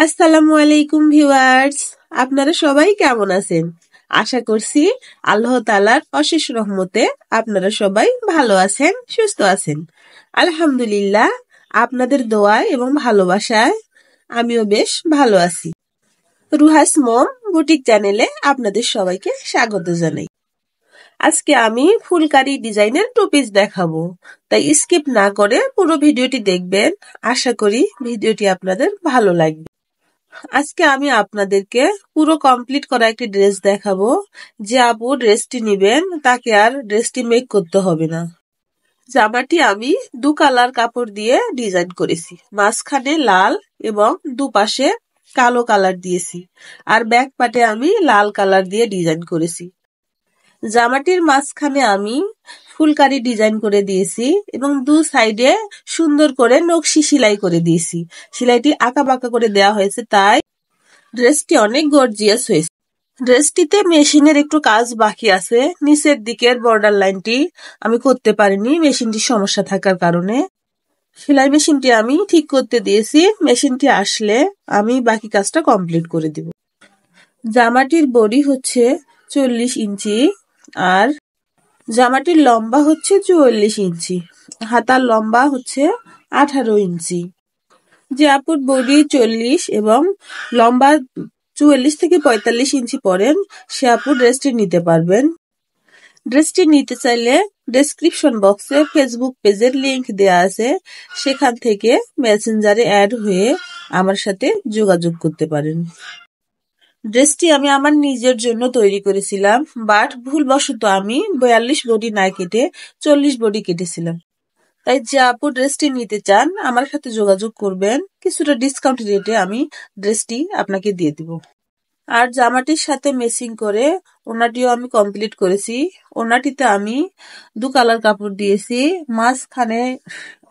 আসসালামু আলাইকুম ভিউয়ার্স, আপনারা সবাই কেমন আছেন? আশা করছি আল্লাহ তাআলার অশেষ রহমতে আপনারা সবাই ভালো আছেন, সুস্থ আছেন। আলহামদুলিল্লাহ, আপনাদের দোয়া এবং ভালোবাসায় আমিও বেশ ভালো আছি। রুহাস মম বুটিক চ্যানেলে আপনাদের সবাইকে স্বাগত জানাই। আজকে আমি ফুলকারি ডিজাইনের টু পিস দেখাবো, তাই স্কিপ না করে পুরো ভিডিওটি দেখবেন। আশা করি ভিডিওটি আপনাদের ভালো লাগবে। আজকে আমি আপনাদেরকে পুরো কমপ্লিট করা একটি ড্রেস দেখাবো। যে আপু ড্রেসটি নিবেন তাকে আর ড্রেসটি মেক করতে হবে না। জামাটি আমি 2 কালার কাপড় দিয়ে ডিজাইন করেছি। মাঝখানে লাল এবং দুপাশে কালো কালার দিয়েছি, আর ব্যাক পাটে আমি লাল কালার দিয়ে ডিজাইন করেছি। জামাটির মাঝখানে আমি ফুলকারি ডিজাইন করে দিয়েছি এবং 2 সাইডে সুন্দর করে নকশি সেলাই করে দিয়েছি। সেলাইটি আঁকা বাঁকা করে দেওয়া হয়েছে, তাই ড্রেসটি অনেক গর্জিয়াস হয়েছে। ড্রেসটিতে মেশিনের একটু কাজ বাকি আছে। নিচের দিকের বর্ডার লাইনটি আমি করতে পারিনি মেশিনটির সমস্যা থাকার কারণে। সেলাই মেশিনটি আমি ঠিক করতে দিয়েছি। মেশিনটি আসলে আমি বাকি কাজটা কমপ্লিট করে দিব। জামাটির বডি হচ্ছে 40 ইঞ্চি আর জামাটির লম্বা হচ্ছে 44 ইঞ্চি। হাতার লম্বা হচ্ছে 18 ইঞ্চি। যে আপুর বডি 40 এবং লম্বা 44 থেকে 45 ইঞ্চি পরেন, সে আপু ড্রেসটি নিতে পারবেন। ড্রেসটি নিতে চাইলে ডেসক্রিপশন বক্সে ফেসবুক পেজের লিংক দেয়া আছে, সেখান থেকে মেসেঞ্জারে অ্যাড হয়ে আমার সাথে যোগাযোগ করতে পারেন। ড্রেসটি আমি আমার নিজের জন্য তৈরি করেছিলাম, বাট ভুলবশত আমি 42 বডি না কেটে 40 বডি কেটেছিলাম। তাই যে আপু ড্রেসটি নিতে চান আমার সাথে যোগাযোগ করবেন। কিছুটা ডিসকাউন্ট রেটে আমি ড্রেসটি আপনাকে দিয়ে দিব। আর জামাটির সাথে ম্যাচিং করে ওনাটিও আমি কমপ্লিট করেছি। ওনাটিতে আমি 2 কালার কাপড় দিয়েছি, মাঝখানে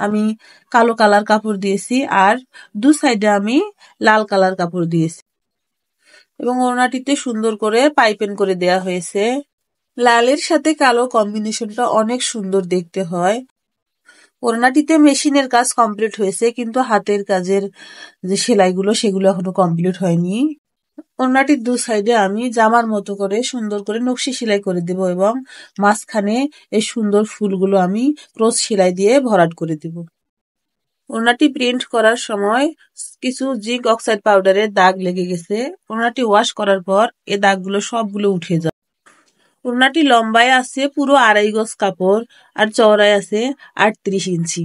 আমি কালো কালার কাপড় দিয়েছি আর 2 সাইডে আমি লাল কালার কাপড় দিয়েছি এবং ওনাটিতে সুন্দর করে পাইপিং করে দেয়া হয়েছে। লালের সাথে কালো কম্বিনেশনটা অনেক সুন্দর দেখতে হয়। ওড়নাটিতে মেশিনের কাজ কমপ্লিট হয়েছে, কিন্তু হাতের কাজের যে সেলাইগুলো সেগুলো এখনো কমপ্লিট হয়নি। ওড়নাটির 2 সাইডে আমি জামার মতো করে সুন্দর করে নকশি সেলাই করে দেব এবং মাঝখানে এই সুন্দর ফুলগুলো আমি ক্রস সেলাই দিয়ে ভরাট করে দেব। ওড়নাটি প্রিন্ট করার সময় কিছু জিঙ্ক অক্সাইড পাউডারের দাগ লেগে গেছে। ওড়নাটি ওয়াশ করার পর এই দাগগুলো সবগুলো উঠে যায়। ওড়নাটি লম্বায় আছে পুরো 2.5 গজ কাপড় আর চওড়ায় আছে 38 ইঞ্চি।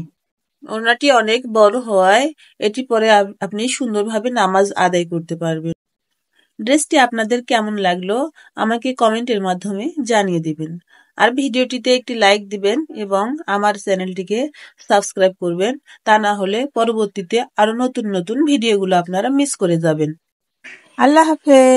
ওড়নাটি অনেক বড় হওয়ায় এটি পরে আপনি সুন্দরভাবে নামাজ আদায় করতে পারবেন। ড্রেসটি আপনাদের কেমন লাগলো আমাকে কমেন্টের মাধ্যমে জানিয়ে দিবেন। আর ভিডিওটিতে একটি লাইক দিবেন এবং আমার চ্যানেলটিকে সাবস্ক্রাইব করবেন, তা না হলে পরবর্তীতে আরো নতুন নতুন ভিডিওগুলো আপনারা মিস করে যাবেন। আল্লাহ হাফেজ।